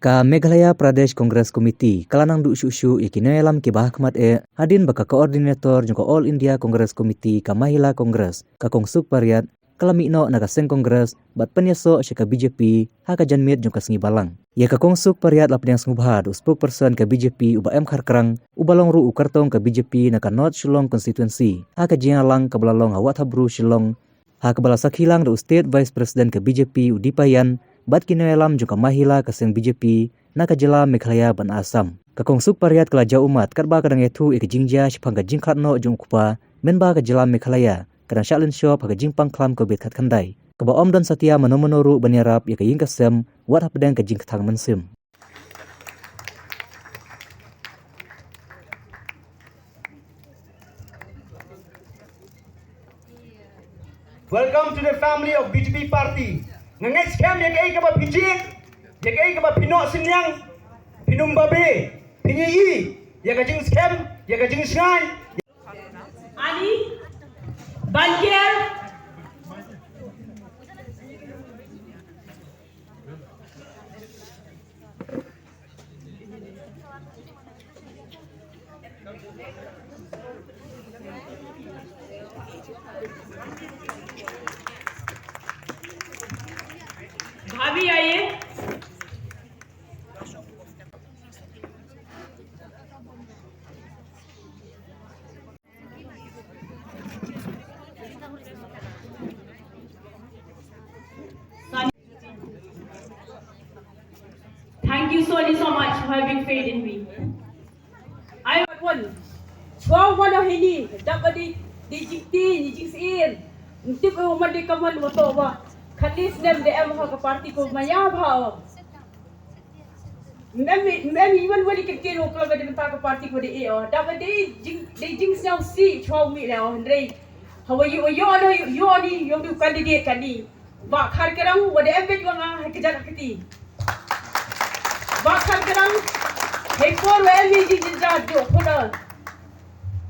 Ka Meghalaya Pradesh Congress Committee kalanang du syu iki nongïalam ki bahakmat hadin baka koordinator jungko All India Congress Committee ka Mahila Congress ka kongsuk pariat kalami no naga seng Congress bat pynïasoh ka BJP ha ka janmit jungka sengi balang. Ya ka kongsuk pariat lapniang sngubhad spokesperson ka BJP uba karkrang ubalong ru ukartong ka BJP na ka North Shillong constituency ha ka jingalang ka belalong awat habru Shillong ha ka bala sakhilang da state vice president ka BJP udipayan bat kinongïalam jungka Mahila kaseng BJP na ka jila Meghalaya ban Assam. Ka kongsuk pariat kala jau umat karba kadang ethu ik jingja shphanga jingkhatno jung kupa menba ka jila Meghalaya kadang shaklin shop ha jingpang klam ko bet khat khandai. Ka ba om dan satia manoru banyarap ya ka yingkasem wat hapdang ka jingkthang mensim. Welcome to the family of BJP party. Ngangai scam ya kai ka ba pijit, ya kai ka ba pinok sinyang, pinum babe, pinyi, ya ka jing scam, ya ka jing sngan. Ali, Banjir, भाभी आइए। Thank you so much for having faith in me. I want shwa wana hini dabadi dijikti dijiksin untuk umat di kaman motoba khalis nem de am ha party ko maya bhaw mem even wali ke kero club de ta ka party ko de e dabadi jing sel si chong mi la andre how you yo ni yo du candidate kani ba khar kerang wade am be wanga ha ke jara kiti ba khar kerang hey for well ni jing ja jo khoda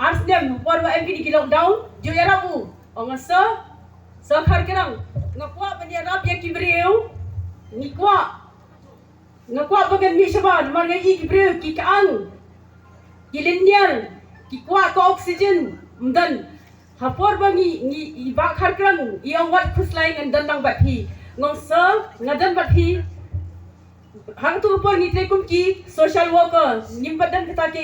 ars dem for wa mp di lockdown jo ya rabu ong sa khar kerang ngakwa banyarap ya kibreu ngakwa bagan mi shaban mar ngai kibreu ki kaang ki linear ki kwa ko oxygen mdan hapor bangi ni ba khar kerang iong wat khuslai ngan dan bang bathi ngong sa ngadan bathi hang tu por ni trekum ki social worker nim badan kata ke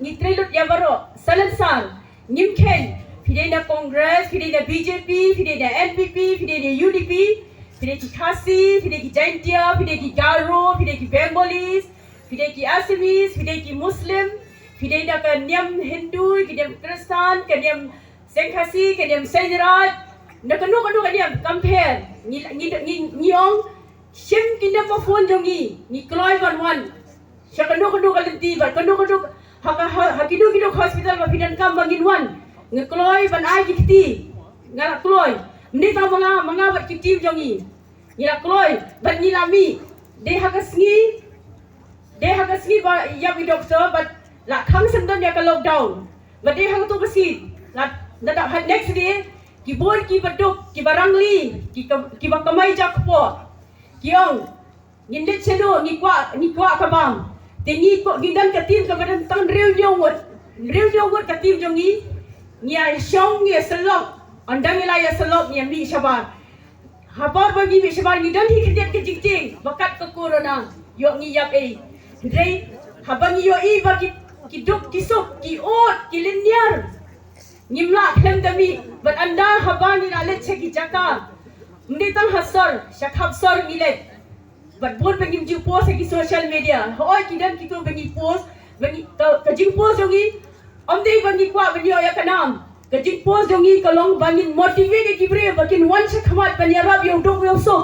ni trelut ya baro salansar nim khen pidana Congress pidana BJP pidana NPP pidana UDP pidana Khasi pidana Jaintia pidana Garo pidana Bengalis pidana Assamese pidana Muslim pidana ka niam Hindu pidana Kristen ka niam Sengkhasi ka niam Senrat nakanu ka niam compare ni ong Shem kinda pa phone jongi ni kloy wan shakano kanu kalenti ba kanu hakidu hospital ba fidan kam bangin wan ngekloy ban ai kiti ngara kloy mni ta mga bat kiti jongi ngara kloy ban nilami de hakasngi ba ya bi doctor but la khang sendon ya ka lockdown ba de hang tu kasi la da next day ki bor ki baduk ki barangli ki ba kamai jakpo kiong ngindet sedo ni kwa kabam tingi ko gidan katim ka badan tang rew jong katim jongi nya shong ni selok andang ila ya selok ni mi shaban hapar bagi mi shaban gidan hi kidet ke jing bakat ke corona yo ngi yap dei habang yo ba ki duk ki sok ki ot ki linyar nimla khem kami bat anda habang ni alet cheki jaka mndi tang hasor shakhap sor milet but bon bangim ju post ki social media hoy kidan kito bangi post bangi ka jing post jongi amde bangi kwa bangi ya kanam ka jing post jongi kalong bangin motivate ki bre bakin one shakhamat banyarab yo dok yo so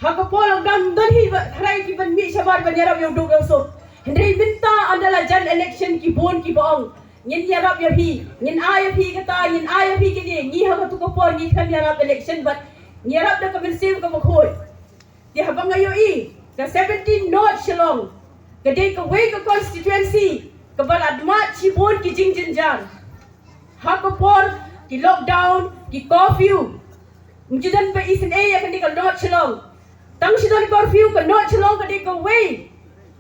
ha ka pol dan hi thrai ki ban mi shabar banyarab yo dok yo so hendrai minta adalah jan election ki bon ki baong nyen yarap ya phi nyen ay phi kata nyen ay phi ke ni ngi ha tu ko por ni kan yarap election but yarap da ka bensim ka makhoi di habang ayo ka 17 North Shillong ka dei ka way ka constituency ka baladmat chi bon ki jingjinjar ha ko por ki lockdown ki curfew mjudan pa isin ya kan di ka North Shillong Tang sidon curfew ka not chalong ka di ka way.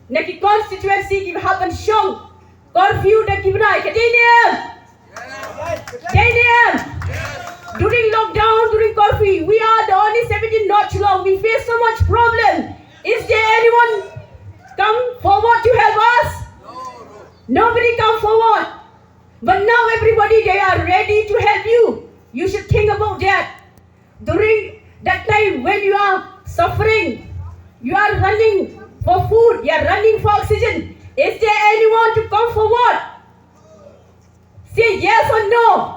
Na ki constituency ki hapan shong. Curfew da ki bnai ka diniam. Diniam. During lockdown, during curfew, we are the only 17 not long. We face so much problem. Is there anyone come forward to help us? Nobody come forward. But now everybody, they are ready to help you. You should think about that. During that time when you are suffering, you are running for food, you are running for oxygen. Is there anyone to come forward? Say yes or no.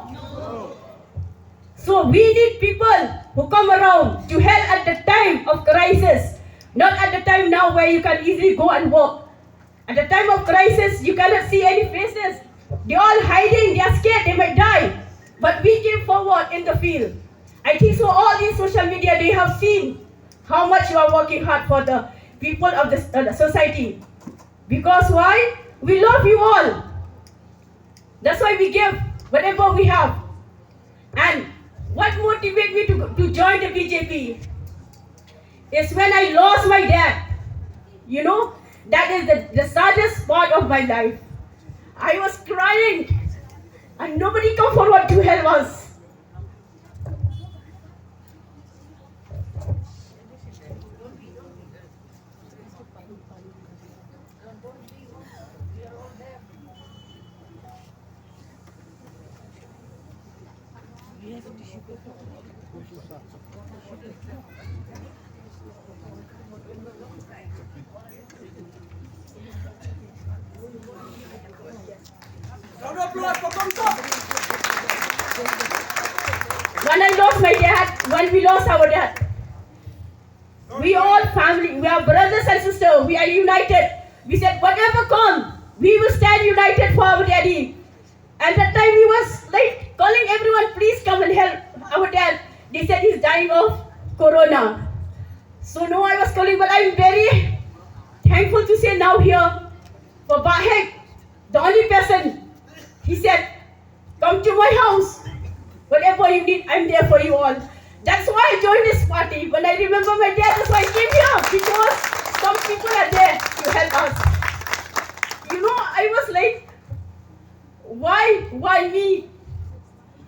So we need people who come around to help at the time of crisis. Not at the time now where you can easily go and walk. At the time of crisis, you cannot see any faces. They are all hiding, they are scared, they might die. But we came forward in the field. I think so all these social media, they have seen how much you are working hard for the people of the society. Because why? We love you all. That's why we give whatever we have. And what motivated me to join the BJP is when I lost my dad. You know, that is the saddest part of my life. I was crying and nobody come forward to help us. When I lost my dad, when we lost our dad, we all family, we are brothers and sisters, we are united. We said, whatever come, we will stand united for our daddy. And that time we was like calling everyone, please come and help our dad. They said he's dying of corona. So no, I was calling, but I'm very thankful to say now here for Bahek, the only person. He said, come to my house. Whatever you need, I'm there for you all. That's why I joined this party. When I remember my dad, that's why I came here. Because some people are there to help us. You know, I was like, why me?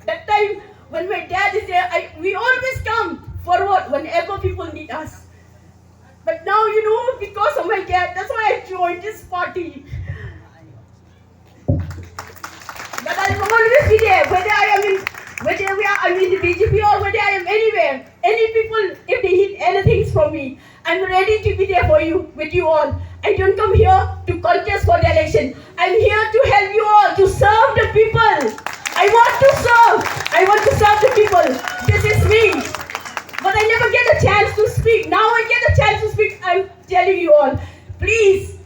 That time when my dad is there, we always come forward whenever people need us. But now, you know, because of my dad, that's why I joined this party. But I will always be there, I'm in the BJP or whether I am anywhere. Any people, if they need anything from me, I'm ready to be there for you, with you all. I don't come here to contest for the election. I'm here to help you all, to serve the people. I want to serve the people. This is me. But I never get a chance to speak. Now I get a chance to speak. I'm telling you all, please,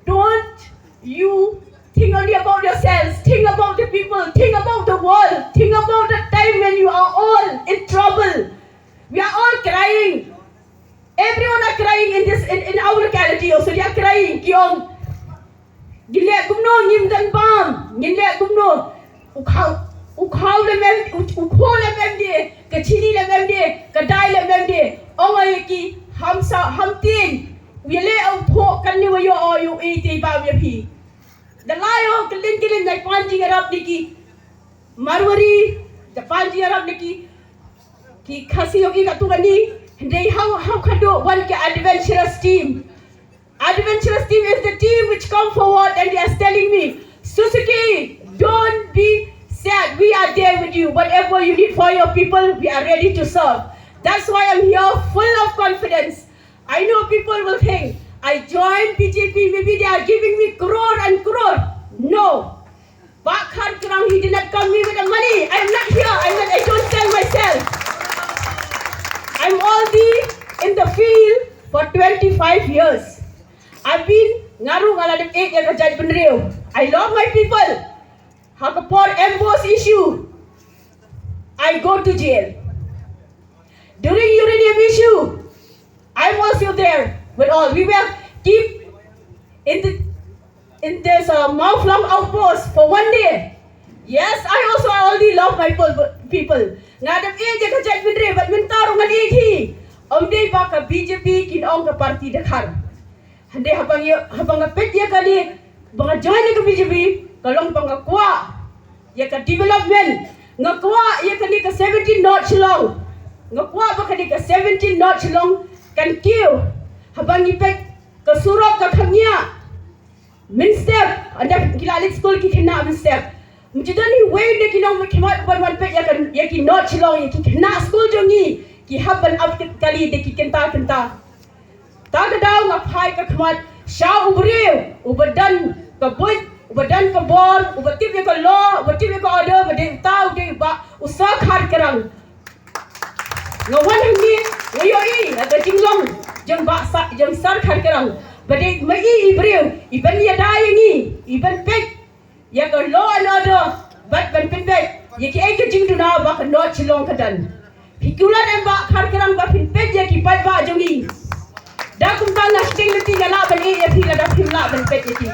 don't you think only about yourselves. Think about the people. Think about the world. Think about the time when you are all in trouble. We are all crying. Everyone are crying in our locality also. They are crying. Kiong. Gilek kumno ngimdan bam. Gilek kumno. Ukhaw le mem de. Kachini le mem de. Kadai le mem de. Ongai ki ham tin. Wile au pho kan ni wayo oyu iti ba pi. The lion kilin like panjing Arab niki Marwari the panjing Arab niki ki khasi yogi katugani they how can do one adventurous team. Adventurous team is the team which come forward and they are telling me, Suzuki, don't be sad. We are there with you. Whatever you need for your people, we are ready to serve. That's why I'm here full of confidence. I know people will think I joined BJP, maybe they are giving me crore and crore. No. Bakhar Krang, he did not come me with the money. I am not here. I don't sell myself. I'm already in the field for 25 years. I've been ngarung aladip 8 years kajaj benriu. I love my people. Hakapor emboss issue. I go to jail. During uranium issue, I'm also there. With all, we will keep in this Mount-Long outpost for 1 day. Yes, I also already love my people. Ngadam age kajat bindre, but mintarungan age. Omde ba ka BJP kin ong ka parti dekhar. Hande habang pet ya kali bang join ke BJP kalong bang kwa ya ka development ngakwa ya kali ka 17 not long ngakwa ba kali ka 17 not long kan kiu habang ipek ka surop ka khangya min step anda gila alik school ki kena min step mujidani way de kinong khmat ban pet ya ki not long ya ki kena school jongi ki haban up kali de ki kenta Tagadaw nga phai ka khmat sha ubriu ubadan ka buit ubadan ka bor ubatip ka law ubatip ka order bade taw de ba usa khar kerang ngawan ni yoi ada jinglong jeng ba sa jeng sar khar kerang bade mai ibriu iban ya dai ni iban pek ya ka law and order bat ban pin pek ya ki ai ka jing du na ba ka no chilong ka dan pikulan em ba khar kerang ba pin pek ya ki pat ba jongi dah kumtang nak sting leti gala bani ya pila dah pila ban pet yeti